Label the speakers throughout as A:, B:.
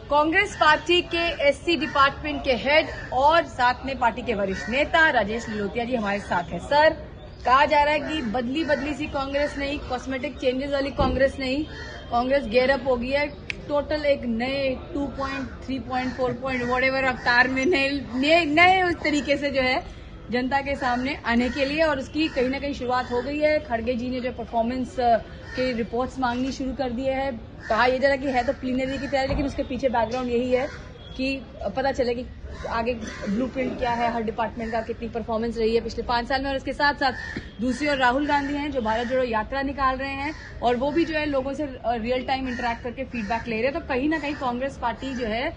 A: Congress party के SC department के head और साथ में पार्टी के वरिष्ठ नेता राजेश लिलोतिया जी हमारे साथ हैं। सर, कहा जा रहा है कि बदली सी कांग्रेस नहीं, कॉस्मेटिक चेंजेस वाली कांग्रेस नहीं, कांग्रेस गेयरअप हो गई है, टोटल एक नए 2.3.4 व्हाटएवर अवतार में नए उस तरीके से जो है जनता के सामने आने के लिए, और उसकी कहीं ना कहीं शुरुआत हो गई है। खड़गे जी ने जो परफॉर्मेंस के रिपोर्ट्स मांगनी शुरू कर दिए हैं। कहा यह जा रहा कि है तो प्लीनरी की तैयारी, लेकिन उसके पीछे बैकग्राउंड यही है कि पता चले कि आगे ब्लूप्रिंट क्या है, हर डिपार्टमेंट का कितनी परफॉर्मेंस रही है पिछले 5 साल में। और इसके साथ साथ दूसरी ओर राहुल गांधी हैं जो भारत जोड़ो यात्रा निकाल रहे हैं, और वो भी जो है लोगों से रियल टाइम इंटरेक्ट करके फीडबैक ले रहे हैं। तो कहीं ना कहीं कांग्रेस पार्टी जो है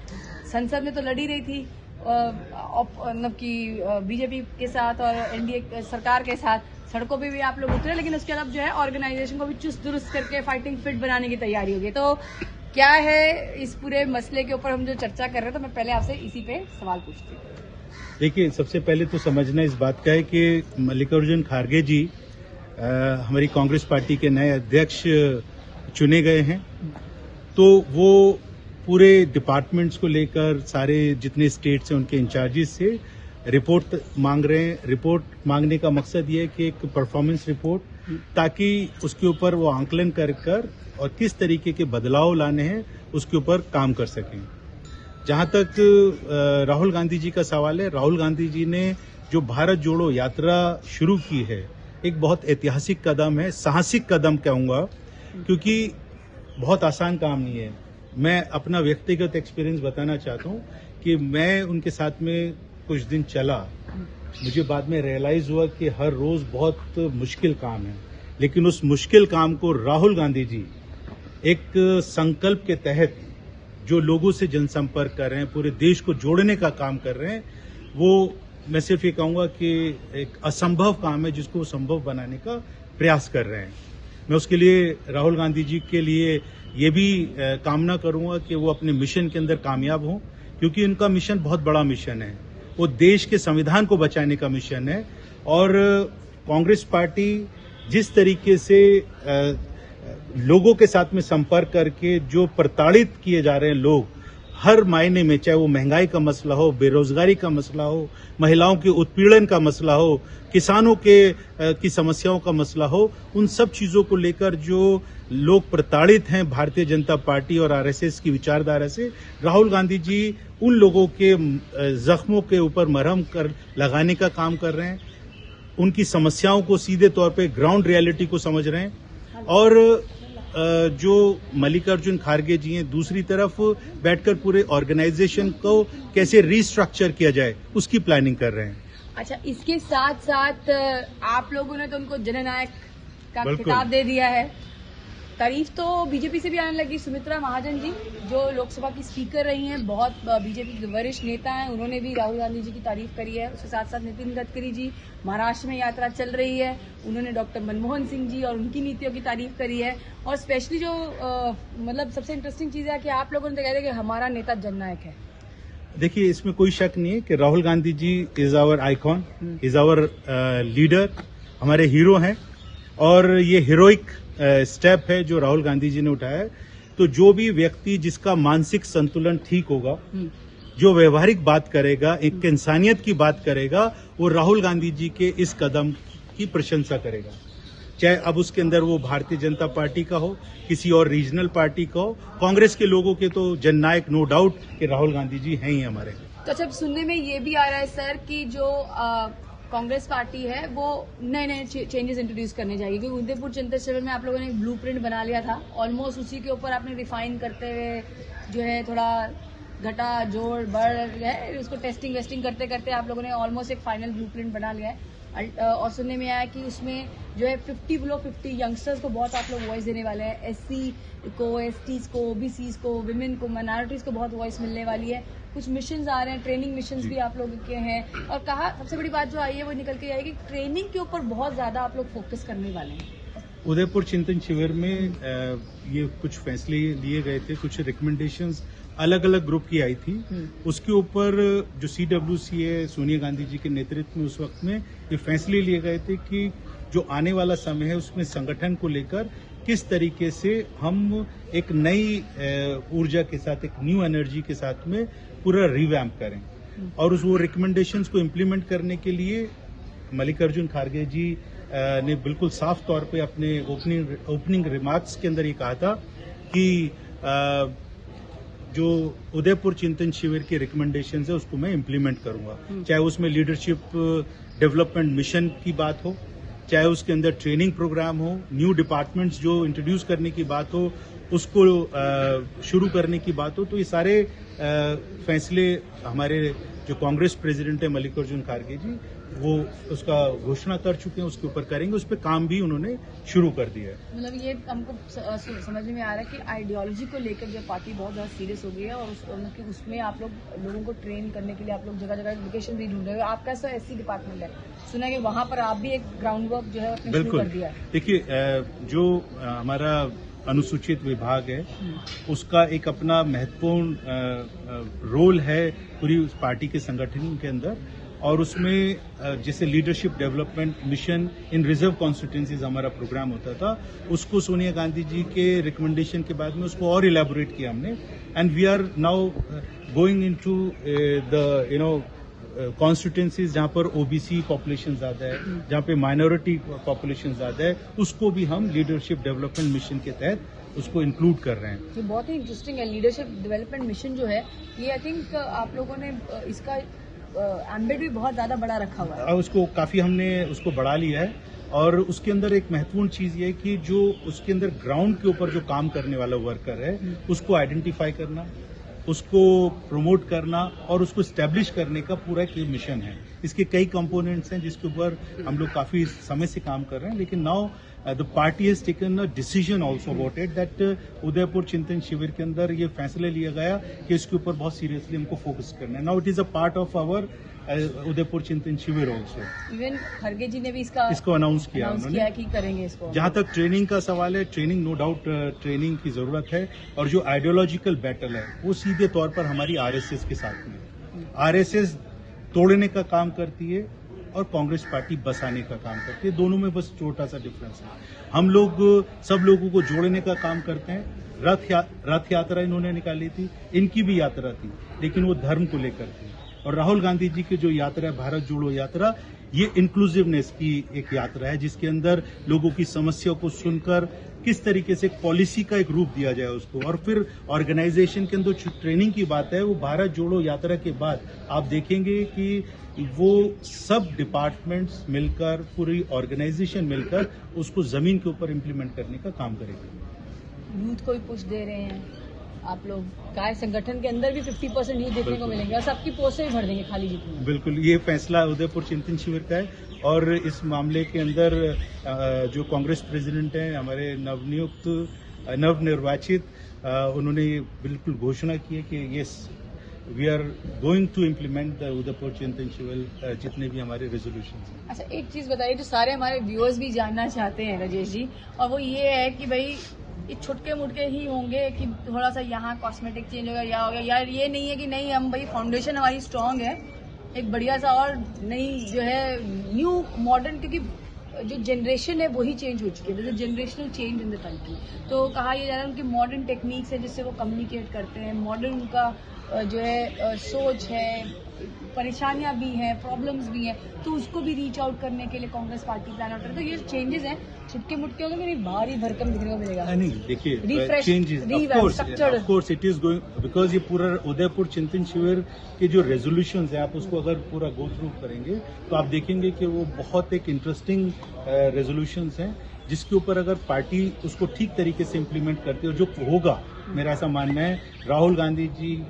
A: संसद में तो लड़ी रही थी मतलब कि बीजेपी के साथ और एनडीए सरकार के साथ, सड़कों पे भी आप लोग उतरे, लेकिन उसके अलावा जो है ऑर्गेनाइजेशन को भी चुस्त दुरुस्त करके फाइटिंग फिट बनाने की तैयारी होगी। तो क्या है इस पूरे मसले के ऊपर हम जो चर्चा कर रहे हैं, तो मैं पहले आपसे इसी पे सवाल पूछती हूँ।
B: देखिए, सबसे पहले तो समझना इस बात का है कि मल्लिकार्जुन खड़गे जी हमारी कांग्रेस पार्टी के नए अध्यक्ष चुने गए हैं। तो वो पूरे डिपार्टमेंट्स को लेकर सारे जितने स्टेट्स हैं उनके इंचार्जेस से रिपोर्ट मांग रहे हैं। रिपोर्ट मांगने का मकसद ये है कि एक परफॉर्मेंस रिपोर्ट, ताकि उसके ऊपर वो आंकलन कर और किस तरीके के बदलाव लाने हैं उसके ऊपर काम कर सकें। जहां तक राहुल गांधी जी का सवाल है, राहुल गांधी जी ने जो भारत जोड़ो यात्रा शुरू की है, एक बहुत ऐतिहासिक कदम है, साहसिक कदम कहूंगा, क्योंकि बहुत आसान काम नहीं है। मैं अपना व्यक्तिगत एक्सपीरियंस बताना चाहता हूं कि मैं उनके साथ में कुछ दिन चला, मुझे बाद में रियलाइज हुआ कि हर रोज बहुत मुश्किल काम है, लेकिन उस मुश्किल काम को राहुल गांधी जी एक संकल्प के तहत जो लोगों से जनसंपर्क कर रहे हैं, पूरे देश को जोड़ने का काम कर रहे हैं, वो मैं सिर्फ ये कहूंगा कि एक असंभव काम है जिसको संभव बनाने का प्रयास कर रहे हैं। मैं उसके लिए राहुल गांधी जी के लिए ये भी कामना करूंगा कि वो अपने मिशन के अंदर कामयाब हों, क्योंकि उनका मिशन बहुत बड़ा मिशन है। वो देश के संविधान को बचाने का मिशन है। और कांग्रेस पार्टी जिस तरीके से लोगों के साथ में संपर्क करके जो प्रताड़ित किए जा रहे हैं लोग, हर मायने में, चाहे वो महंगाई का मसला हो, बेरोजगारी का मसला हो, महिलाओं के उत्पीड़न का मसला हो, किसानों की समस्याओं का मसला हो, उन सब चीजों को लेकर जो लोग प्रताड़ित हैं भारतीय जनता पार्टी और आरएसएस की विचारधारा से, राहुल गांधी जी उन लोगों के जख्मों के ऊपर मरहम कर लगाने का काम कर रहे हैं, उनकी समस्याओं को सीधे तौर पे ग्राउंड रियलिटी को समझ रहे हैं। और जो मल्लिकार्जुन खड़गे जी हैं, दूसरी तरफ बैठकर पूरे ऑर्गेनाइजेशन को कैसे रीस्ट्रक्चर किया जाए उसकी प्लानिंग कर रहे हैं।
A: अच्छा, इसके साथ साथ आप लोगों ने तो उनको जननायक का खिताब दे दिया है। तारीफ तो बीजेपी से भी आने लगी। सुमित्रा महाजन जी जो लोकसभा की स्पीकर रही हैं, बहुत बीजेपी के वरिष्ठ नेता हैं, उन्होंने भी राहुल गांधी जी की तारीफ करी है। उसके साथ साथ नितिन गडकरी जी, महाराष्ट्र में यात्रा चल रही है, उन्होंने डॉक्टर मनमोहन सिंह जी और उनकी नीतियों की तारीफ करी है। और स्पेशली जो मतलब सबसे इंटरेस्टिंग चीज है कि आप लोगों ने तो कह दिया कि हमारा नेता जननायक है।
B: देखिए, इसमें कोई शक नहीं है कि Rahul Gandhi ji is our icon, is our leader, हमारे हीरो हैं। और ये हीरोइक स्टेप है जो राहुल गांधी जी ने उठाया है। तो जो भी व्यक्ति जिसका मानसिक संतुलन ठीक होगा, जो व्यवहारिक बात करेगा, एक इंसानियत की बात करेगा, वो राहुल गांधी जी के इस कदम की प्रशंसा करेगा। चाहे अब उसके अंदर वो भारतीय जनता पार्टी का हो, किसी और रीजनल पार्टी का हो, कांग्रेस के लोगों के तो जननायक नो डाउट कि राहुल गांधी जी हैं ही हमारे।
A: तो अच्छा, सुनने में ये भी आ रहा है सर कि जो कांग्रेस पार्टी है वो नए चेंजेस इंट्रोड्यूस करने जाएगी, क्योंकि उदयपुर जनता शिविर में आप लोगों ने एक ब्लूप्रिंट बना लिया था। ऑलमोस्ट उसी के ऊपर आपने रिफाइन करते हुए जो है थोड़ा घटा जोड़ बढ़ है, उसको टेस्टिंग वेस्टिंग करते करते आप लोगों ने ऑलमोस्ट एक फाइनल ब्लूप्रिंट बना लिया है। और सुनने में आया कि उसमें जो है 50 यंगस्टर्स को बहुत आप लोग वॉइस देने वाले हैं, एससी को, एसटीज को, ओबीसीज को, विमेन को, माइनॉरिटीज को बहुत वॉइस मिलने वाली है। कुछ मिशंस आ रहे हैं, ट्रेनिंग मिशंस भी आप लोगों के हैं। और कहा सबसे बड़ी बात जो आई है वो निकल के आई कि ट्रेनिंग के ऊपर बहुत ज्यादा आप लोग फोकस करने वाले हैं।
B: उदयपुर चिंतन शिविर में ये कुछ फैसले लिए गए थे, कुछ रिकमेंडेशंस अलग अलग ग्रुप की आई थी। उसके ऊपर जो CWC है, सोनिया गांधी जी के नेतृत्व में उस वक्त में ये फैसले लिए गए थे कि जो आने वाला समय है उसमें संगठन को लेकर किस तरीके से हम एक नई ऊर्जा के साथ, एक न्यू एनर्जी के साथ में पूरा रिवैम्प करें। और उस वो रिकमेंडेशंस को इम्प्लीमेंट करने के लिए मल्लिकार्जुन खड़गे जी ने बिल्कुल साफ तौर पे अपने ओपनिंग रिमार्क्स के अंदर ये कहा था कि जो उदयपुर चिंतन शिविर के रिकमेंडेशंस है उसको मैं इम्प्लीमेंट करूंगा, चाहे उसमें लीडरशिप डेवलपमेंट मिशन की बात हो, चाहे उसके अंदर ट्रेनिंग प्रोग्राम हो, न्यू डिपार्टमेंट्स जो इंट्रोड्यूस करने की बात हो, उसको शुरू करने की बात हो। तो ये सारे फैसले हमारे जो कांग्रेस प्रेसिडेंट है मल्लिकार्जुन खड़गे जी, वो उसका घोषणा कर चुके हैं, उसके ऊपर करेंगे, उस पर काम भी उन्होंने शुरू कर दिया है।
A: मतलब ये हमको समझ में आ रहा है कि आइडियोलॉजी को लेकर जो पार्टी बहुत ज्यादा सीरियस हो गई है और उसमें आप लोगों को ट्रेन करने के लिए आप लोग जगह जगह लोकेशन भी ढूंढ रहे हो। आपका कैसा एससी डिपार्टमेंट है, सुना है कि वहां पर आप भी एक ग्राउंड वर्क जो है अपने शुरू कर दिया है।
B: देखिए, जो हमारा अनुसूचित विभाग है उसका एक अपना महत्वपूर्ण रोल है पूरी उस पार्टी के संगठन के अंदर, और उसमें जैसे leadership development mission in reserve constituencies हमारा प्रोग्राम होता था, उसको सोनिया गांधी जी के रिकमेंडेशन के बाद में उसको और इलेबोरेट किया हमने। And we are now going into the constituencies जहां पर ओबीसी पॉपुलेशन ज्यादा है, जहां पे माइनॉरिटी पॉपुलेशन ज्यादा है, उसको भी हम लीडरशिप डेवलपमेंट मिशन के तहत उसको इंक्लूड कर रहे हैं।
A: ये बहुत ही इंटरेस्टिंग है। लीडरशिप डेवलपमेंट मिशन जो है ये आई थिंक आप लोगों ने इसका एम्बिट भी बहुत ज्यादा बड़ा रखा हुआ है।
B: उसको काफी हमने उसको बढ़ा लिया है, और उसके अंदर एक महत्वपूर्ण चीज ये है कि जो उसके अंदर ग्राउंड के ऊपर जो काम करने वाला वर्कर है उसको आइडेंटिफाई करना, उसको प्रमोट करना और उसको स्टैब्लिश करने का पूरा एक मिशन है। इसके कई कंपोनेंट्स हैं जिसके ऊपर हम लोग काफी समय से काम कर रहे हैं, लेकिन now the party has taken a decision also about it that Udaipur Chintan शिविर के अंदर ये फैसला लिया गया कि इसके ऊपर बहुत सीरियसली हमको फोकस करना है। Now it is a part of our Udaipur Chintan Shivir also.
A: Even खड़गे जी ने भी इसको
B: अनाउंस किया उन्होंने
A: कि करेंगे इसको।
B: जहां तक ट्रेनिंग का सवाल है, ट्रेनिंग नो डाउट ट्रेनिंग की जरूरत है, और जो आइडियोलॉजिकल बैटल है वो सीधे तौर पर हमारी आरएसएस के साथ में। आरएसएस तोड़ने का काम करती है और कांग्रेस पार्टी बसाने का काम करती है, दोनों में बस छोटा सा डिफरेंस है। हम लोग सब लोगों को जोड़ने का काम करते हैं। रथ यात्रा इन्होंने निकाली थी, इनकी भी यात्रा थी, लेकिन वो धर्म को लेकर थी। और राहुल गांधी जी की जो यात्रा है, भारत जोड़ो यात्रा, ये इंक्लूसिवनेस की एक यात्रा है जिसके अंदर लोगों की समस्या को सुनकर किस तरीके से एक पॉलिसी का एक रूप दिया जाए उसको, और फिर ऑर्गेनाइजेशन के अंदर ट्रेनिंग की बात है। वो भारत जोड़ो यात्रा के बाद आप देखेंगे कि वो सब डिपार्टमेंट्स मिलकर, पूरी ऑर्गेनाइजेशन मिलकर उसको जमीन के ऊपर इम्प्लीमेंट करने का काम करेगी।
A: यूथ को भी पुश दे रहे हैं आप लोग, काय संगठन के अंदर भी 50% यूथ देखने को मिलेंगे और सबकी पोस्टें भी भर देंगे खाली जितनी।
B: बिल्कुल, ये फैसला उदयपुर चिंतन शिविर का है, और इस मामले के अंदर जो कांग्रेस प्रेसिडेंट हैं हमारे नवनिर्वाचित, उन्होंने बिल्कुल घोषणा की है कि yes we are going to implement the Udaipur Chintan Shivir जितने भी हमारे रेजोल्यूशन हैं।
A: अच्छा, एक चीज बताइए जो सारे हमारे व्यूअर्स भी जानना चाहते हैं राजेश जी, और वो ये है कि भाई ये छुटके मुटके ही होंगे कि थोड़ा सा यहाँ कॉस्मेटिक चेंज होगा या हो गया, यार ये नहीं है कि नहीं हम भाई फाउंडेशन हमारी स्ट्रांग है, एक बढ़िया सा और नई जो है न्यू मॉडर्न, क्योंकि जो जनरेशन है वही चेंज हो चुकी है, generational change in the country. तो कहा यह जा रहा है उनकी मॉडर्न टेक्निक्स है जिससे वो कम्युनिकेट करते हैं, मॉडर्न उनका जो है सोच है, परेशानियां भी हैं, प्रॉब्लम्स भी हैं, तो उसको भी रीच आउट करने के लिए कांग्रेस पार्टी प्लान आउट करती है। तो ये चेंजेस हैं, छुटके मुटके होंगे नहीं, भारी भरकम दिखने को मिलेगा।
B: नहीं, देखिए changes of course it is going, because ये पूरा उदयपुर चिंतन शिविर के जो रेजोल्यूशंस है, आप उसको अगर पूरा गो थ्रू करेंगे तो आप देखेंगे कि वो बहुत एक इंटरेस्टिंग रेजोल्यूशंस हैं जिसके ऊपर अगर पार्टी उसको ठीक तरीके से इम्प्लीमेंट करती है, और जो होगा, मेरा ऐसा मानना है, राहुल गांधी जी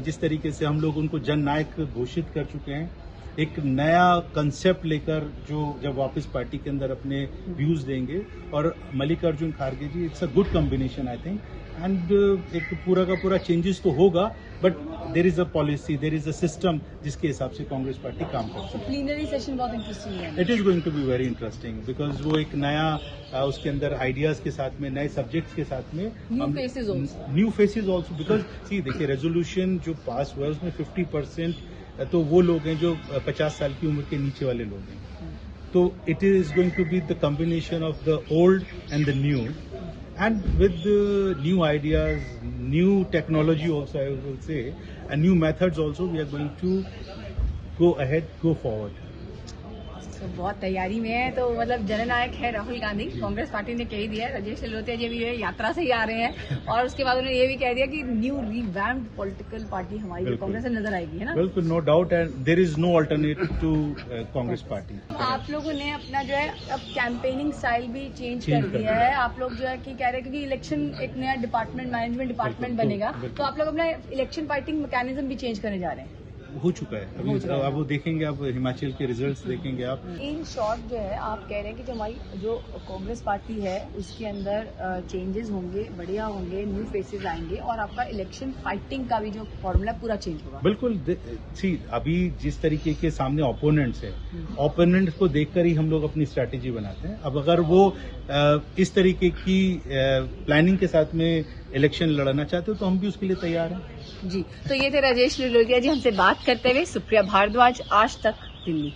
B: जिस तरीके से हम लोग उनको जन नायक घोषित कर चुके हैं, एक नया कंसेप्ट लेकर जो जब वापस पार्टी के अंदर अपने व्यूज देंगे, और मल्लिकार्जुन खड़गे ji, it's a good combination I think, and एक पूरा का पूरा चेंजेस तो होगा, but there is a policy, there is a system जिसके हिसाब से कांग्रेस पार्टी काम करती है।
A: प्लीनरी सेशन बहुत इंटरेस्टिंग है।
B: It is going to be very interesting, because वो एक नया उसके अंदर आइडियाज के साथ में, नए सब्जेक्ट्स के साथ में, न्यू फेसेज ऑल्सो, बिकॉज सी देखिए रेजोल्यूशन जो पास हुआ है उसमें 50% तो वो लोग हैं जो 50 साल की उम्र के नीचे वाले लोग हैं। तो it is going to be the combination of the old and the new, and with new ideas, new technology also, I will say, and new methods also, we are going to go ahead, go forward.
A: तो बहुत तैयारी में है, तो मतलब जननायक है Rahul Gandhi, Congress party ने कह ही दिया। राजेश लिलोतिया जी भी यात्रा से ही आ रहे हैं और उसके बाद उन्होंने ये भी कह दिया कि न्यू रिवैम्प्ड पॉलिटिकल पार्टी हमारी जो कांग्रेस से नजर आएगी, है ना?
B: बिल्कुल, no doubt, and there is no alternative to Congress party.
A: आप लोगों ने अपना जो है अब कैंपेनिंग स्टाइल भी चेंज कर दिया है। आप लोग जो है कि कह रहे हैं कि इलेक्शन एक नया डिपार्टमेंट, मैनेजमेंट डिपार्टमेंट बनेगा, तो आप लोग अपना इलेक्शन फाइटिंग मैकेनिज्म भी चेंज करने जा रहे हैं।
B: हो चुका है अभी, अब वो देखेंगे, आप हिमाचल के रिजल्ट्स देखेंगे आप।
A: इन शॉर्ट जो है आप कह रहे हैं कि जो हमारी जो कांग्रेस पार्टी है उसके अंदर चेंजेस होंगे, बढ़िया होंगे, न्यू फेसेस आएंगे और आपका इलेक्शन फाइटिंग का भी जो फॉर्मूला पूरा चेंज होगा।
B: बिल्कुल, अभी जिस तरीके के सामने ओपोनेंट्स है, ओपोनेंट्स को देखकर ही हम लोग अपनी स्ट्रैटेजी बनाते हैं। अब अगर वो इस तरीके की प्लानिंग के साथ में इलेक्शन लड़ना चाहते हो तो हम भी उसके लिए तैयार हैं।
A: जी, तो ये थे राजेश लिलोतिया जी हमसे बात करते हुए। सुप्रिया भारद्वाज, आज तक, दिल्ली।